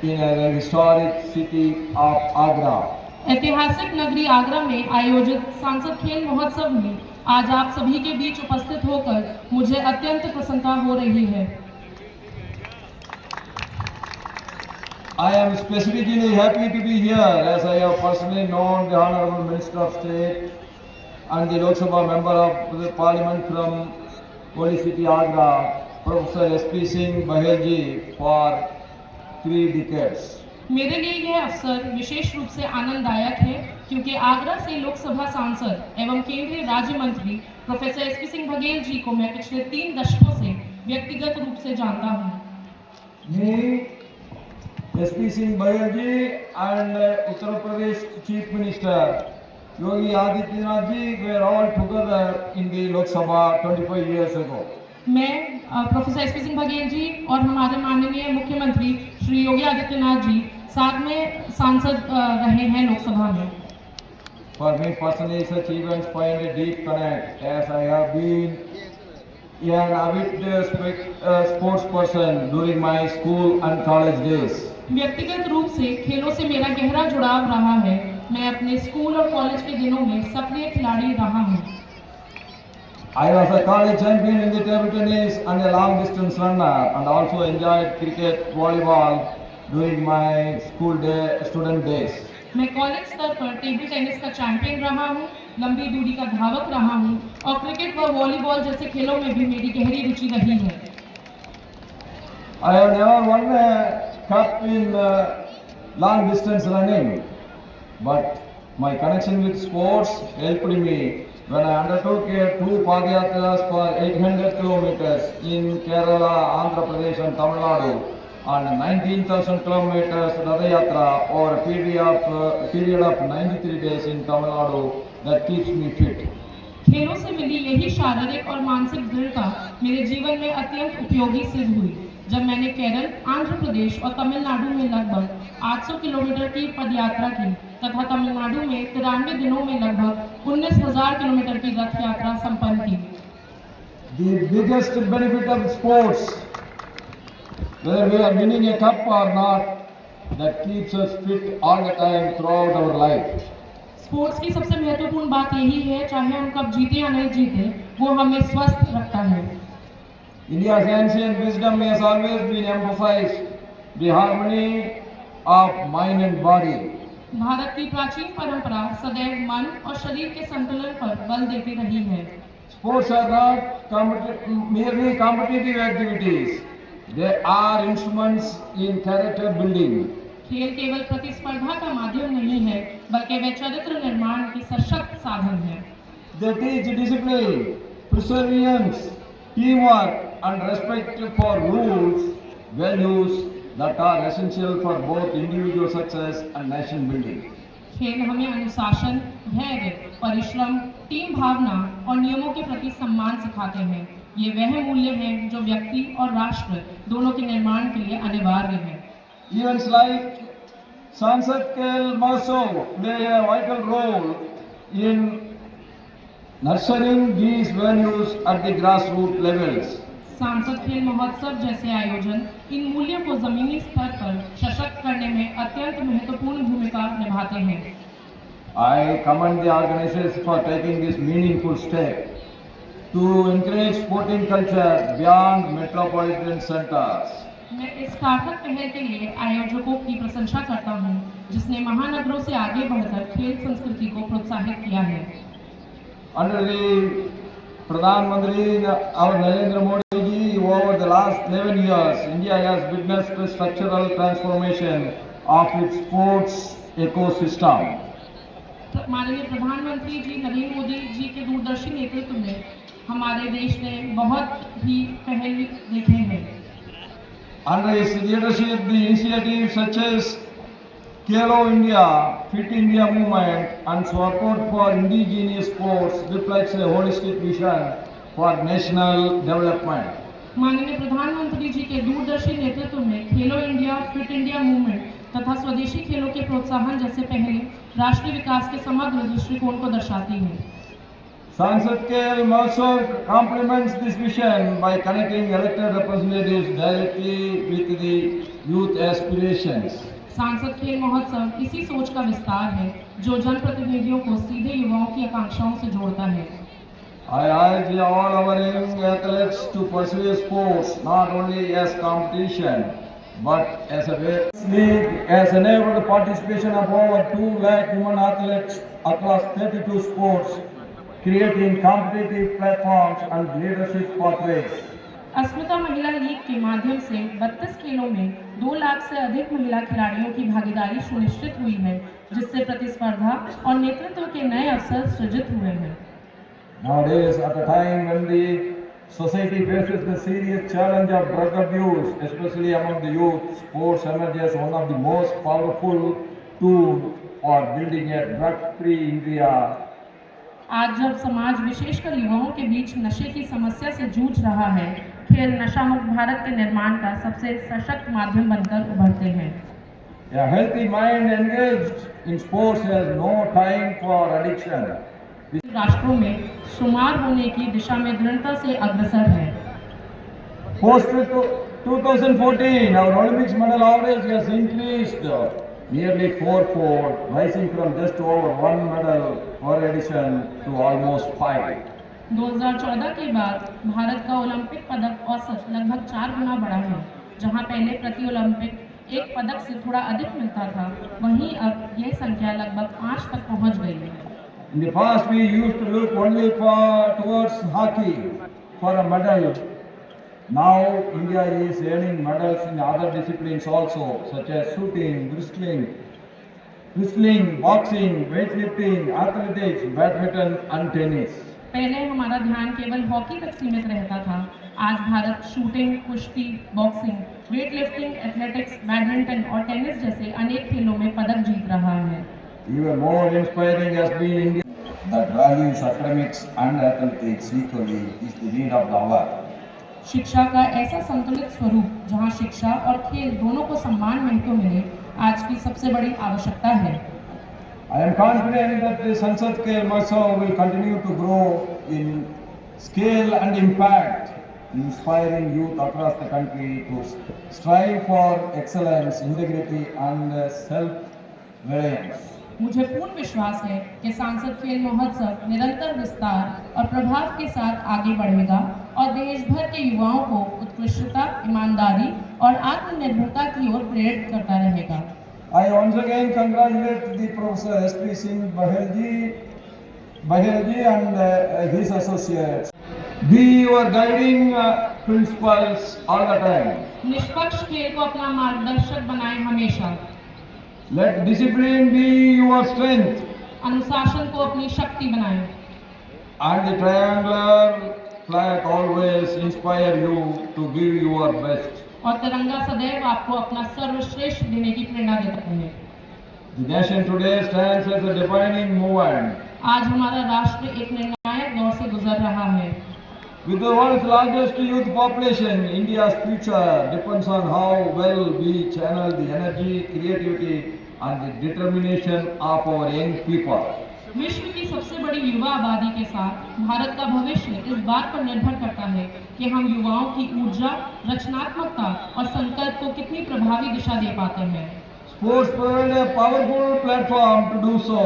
in a historic city of Agra. ऐतिहासिक नगरी आगरा में आयोजित सांसद खेल महोत्सव में आज आप सभी के बीच उपस्थित होकर मुझे अत्यंत प्रसन्नता हो रही है। I am specifically happy to be here as I have personally known the Honorable Minister of State and the Lok Sabha Member of the Parliament from Holy City Agra, Professor S.P. Singh Bahel ji for 3 decades. मेरे लिए यह अवसर विशेष रूप से आनंददायक है क्योंकि आगरा से लोकसभा सांसद एवं केंद्रीय राज्य मंत्री प्रोफेसर एसपी सिंह बघेल जी को मैं पिछले 3 दशकों से व्यक्तिगत रूप से जानता हूँ। S.P. Singh Bahel ji and Uttar Pradesh Chief Minister Yogi Adityanath ji were all together in the Lok Sabha 25 years ago. मैं प्रोफेसर एसपी सिंह बघेल जी और हमारे माननीय मुख्यमंत्री श्री योगी आदित्यनाथ जी साथ में सांसद रहे हैं लोकसभा में। For me personally, such events find a deep connect as I have been an avid sports person during my school and college days. व्यक्तिगत रूप से खेलों से मेरा गहरा जुड़ाव रहा है। मैं अपने स्कूल और कॉलेज के दिनों में सक्रिय खिलाड़ी रहा हूँ। I was a college champion in the table tennis and a long distance runner, and also enjoyed cricket, volleyball during my student days. मैं कॉलेज स्तर पर टेबल टेनिस का चैंपियन रहा हूँ, लंबी दूरी का धावक रहा हूँ और क्रिकेट व वॉलीबॉल जैसे खेलों में भी मेरी गहरी रुचि रही है। I have never won a cup in long distance running, but my connection with sports helped me when I undertook 2 Padayatras for 800 kilometers in Kerala, Andhra Pradesh and Tamil Nadu, and 19,000 kilometers Radayatra over a period of 93 days in Tamil Nadu that keeps me fit. खेलों से मिली यही शारीरिक और मानसिक दृढ़ता मेरे जीवन में अत्यंत उपयोगी सिद्ध हुई जब मैंने केरल, आंध्र प्रदेश और तमिलनाडु में लगभग 800 किलोमीटर की पदयात्रा की तथा तमिलनाडु में 93 दिनों में लगभग 19,000 किलोमीटर की रथ यात्रा संपन्न की। The biggest benefit of sports, whether we are winning a cup or not, that keeps us fit all the time throughout our life. Sports की सबसे महत्वपूर्ण बात यही है, चाहे हम कब जीते या नहीं जीते, वो हमें स्वस्थ रखता है। India's ancient wisdom has always been emphasized the harmony of mind and body. Bharat की प्राचीन परंपरा सदैव मन और शरीर के संतुलन पर बल देती रही है। Sports are not merely competitive activities; they are instruments in character building. खेल केवल प्रतिस्पर्धा का माध्यम नहीं है, बल्कि वे चरित्र निर्माण के सशक्त साधन हैं। They teach discipline, perseverance, teamwork, and respect for rules, values that are essential for both individual success and nation building. खेल हमें अनुशासन, धैर्य, परिश्रम, टीम भावना और नियमों के प्रति सम्मान सिखाते हैं। ये वह मूल्य हैं जो व्यक्ति और राष्ट्र दोनों के निर्माण के लिए अनिवार्य हैं। Events like Sansad Khel Mahotsav play a vital role in nurturing these values at the grassroots levels. सांसद खेल महोत्सव जैसे आयोजन इन मूल्यों को जमीनी स्तर पर सशक्त करने में अत्यंत महत्वपूर्ण भूमिका निभाते हैं। I commend the organizers for taking this meaningful step to encourage sporting culture beyond metropolitan centers. मैं इस सार्थक पहल के लिए आयोजकों की प्रशंसा करता हूं, जिसने महानगरों से आगे बढ़कर खेल संस्कृति को प्रोत्साहित किया है। Under the Pradhan Mantri, our Narendra Modi ji, over the last 11 years, India has witnessed the structural transformation of its sports ecosystem. माननीय प्रधानमंत्री जी नरेंद्र मोदी जी के दूरदर्शी नेतृत्व में हमारे देश ने बहुत ही पहल देखे हैं। Under his leadership, the initiatives such as Khelo India, Fit India movement and support for indigenous sports reflects a holistic vision for national development. माननीय प्रधानमंत्री जी के दूरदर्शी नेतृत्व में खेलो इंडिया, फिट इंडिया मूवमेंट तथा स्वदेशी खेलों के प्रोत्साहन जैसे पहले राष्ट्रीय विकास के समग्र दृष्टिकोण को दर्शाती है। Sansad KL Mahotsav complements this vision by connecting elected representatives directly with the youth aspirations. सांसद खेल महोत्सव इसी सोच का विस्तार है जो जनप्रतिनिधियों को सीधे युवाओं की आकांक्षाओं से जोड़ता है। I urge all our young athletes to pursue sports not only as competition but as a way. This league has enabled participation of over 2 lakh women athletes across 32 sports, creating competitive platforms and leadership pathways. अस्मिता महिला league के माध्यम से 32 खेलों में 2 लाख से अधिक महिला खिलाड़ियों की भागीदारी सुनिश्चित हुई है, जिससे प्रतिस्पर्धा और नेतृत्व के नए अवसर सृजित हुए हैं। Nowadays, at a time when the society faces the serious challenge of drug abuse, especially among the youth, sports emerges one of the most powerful tools for building a drug-free India. आज जब समाज विशेषकर युवाओं के बीच नशे की समस्या से जूझ रहा है, खेल नशा मुक्त भारत के निर्माण का सबसे सशक्त माध्यम बनकर उभरते हैं। A healthy mind engaged in sports has no time for addiction. राष्ट्रों में शुमार होने की दिशा में दृढ़ता से अग्रसर है। Post 2014, our Olympics medal average has increased nearly fourfold, rising from just over 1 medal per edition to almost 5. 2014 के बाद भारत का ओलंपिक पदक औसत लगभग 4 गुना बढ़ा है। जहां पहले प्रति ओलंपिक एक पदक से थोड़ा अधिक मिलता था, वहीं अब यह संख्या लगभग 5 तक पहुंच गई है। In the past, we used to look only towards hockey for a medal. Now, India is earning medals in other disciplines also, such as shooting, wrestling, boxing, weightlifting, athletics, badminton, and tennis. पहले हमारा ध्यान केवल hockey तक सीमित रहता था। आज Bharat shooting, कुश्ती, बॉक्सिंग, वेटलिफ्टिंग, एथलेटिक्स, बैडमिंटन और टेनिस जैसे अनेक खेलों में पदक जीत रहा है। Even more inspiring has been India that values academics and athletics equally is the need of the hour. शिक्षा का ऐसा संतुलित स्वरूप जहां शिक्षा और खेल दोनों को समान महत्व मिले, आज की सबसे बड़ी आवश्यकता है। I am confident that the Sansad KL Mahotsav will continue to grow in scale and impact, inspiring youth across the country to strive for excellence, integrity and self-reliance. मुझे पूर्ण विश्वास है कि सांसद खेल महोत्सव निरंतर विस्तार और प्रभाव के साथ आगे बढ़ेगा और देश भर के युवाओं को उत्कृष्टता, ईमानदारी और आत्मनिर्भरता की ओर प्रेरित करता रहेगा। I once again congratulate the Professor S.P. Singh Bahelji and his associates. Be your guiding principles all the time. निष्पक्ष खेल को अपना मार्गदर्शक बनाएं हमेशा। Let discipline be your strength. अनुशासन को अपनी शक्ति बनाएं। And the triangular flag always inspire you to give your best. और तिरंगा सदैव आपको अपना सर्वश्रेष्ठ देने की प्रेरणा देता है। The nation today stands as a defining movement. आज हमारा राष्ट्र एक निर्णायक दौर से गुजर रहा है। With the world's largest youth population, India's future depends on how well we channel the energy, creativity and the determination of our young people. विश्व की सबसे बड़ी युवा आबादी के साथ भारत का भविष्य इस बात पर निर्भर करता है कि हम युवाओं की ऊर्जा, रचनात्मकता और संकल्प को कितनी प्रभावी दिशा दे पाते हैं। Sports provide a powerful platform to do so.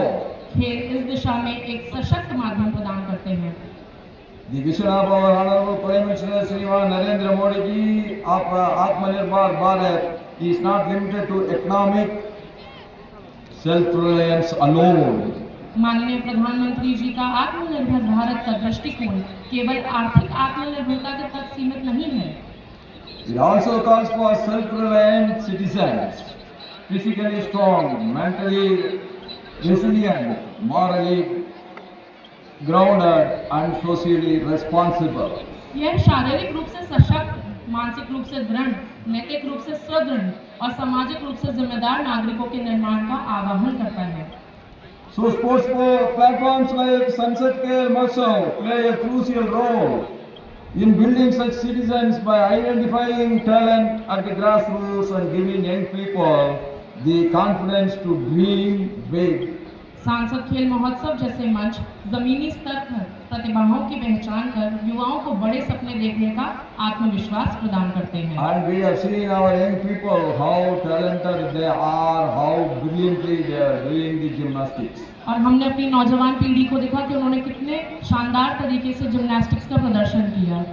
खेल इस दिशा में एक सशक्त माध्यम प्रदान करते हैं। The vision of our Honorable Prime Minister Shriman Narendra Modi ji of Atmanirbhar Bharat is not limited to economic self-reliance alone. माननीय प्रधानमंत्री जी का आत्मनिर्भर भारत का दृष्टिकोण केवल आर्थिक आत्मनिर्भरता तक सीमित नहीं है। It also calls for self-reliant citizens, physically strong, mentally resilient, morally grounded and socially responsible. यह शारीरिक रूप से सशक्त, मानसिक रूप से दृढ़, नैतिक रूप से सुदृढ़ और सामाजिक रूप से जिम्मेदार नागरिकों के निर्माण का आह्वान करता है। So sports platforms like Sansad KL Mahotsav play a crucial role in building such citizens by identifying talent at the grassroots and giving young people the confidence to dream big. सांसद खेल महोत्सव जैसे मंच जमीनी स्तर पर प्रतिभाओं की पहचान कर युवाओं को बड़े सपने देखने का आत्मविश्वास प्रदान करते हैं। And we have seen our young people how talented they are, how brilliantly they are doing the gymnastics. और हमने अपनी नौजवान पीढ़ी को देखा कि उन्होंने कितने शानदार तरीके से जिम्नास्टिक्स का प्रदर्शन किया।